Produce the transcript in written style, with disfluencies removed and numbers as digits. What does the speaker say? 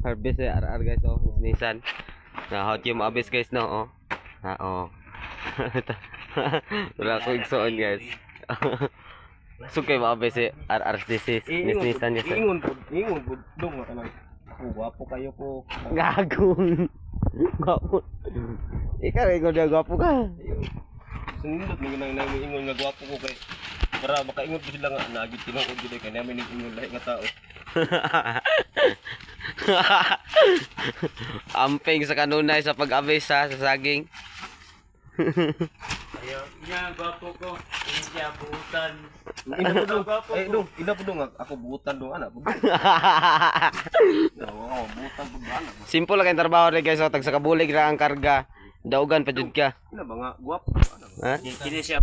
Harvest eh, RR guys, oh. Nissan. Na hot yung abis guys, no, oh. Ha, oh. Wala ko igsoon guys. So kayo maabis eh, RR Nissan guys. Ingon po, dong ka nang. Ako, gwapo kayo ko. Gagong. Gwapo. Ikaw, ikaw na gwapo ka. Sundot mo nang ingon nga gwapo ko kay. Para makaingon po sila nga, nagit tinuod dito kay namin ingon lahi nga tao. Amping sa kanunay sa pag-abis ha, sa saging. Ayaw niya, gwapo ko. Hindi siya buutan. Ina po dong ako buutan dong anak. Oo, buutan po ba anak. Simple lang ang trabaho rin guys, oh. Tag sa kabulig ra ang karga. Daugan pa jud ka. Ina ba nga gwapo anak. Ha? Hindi siya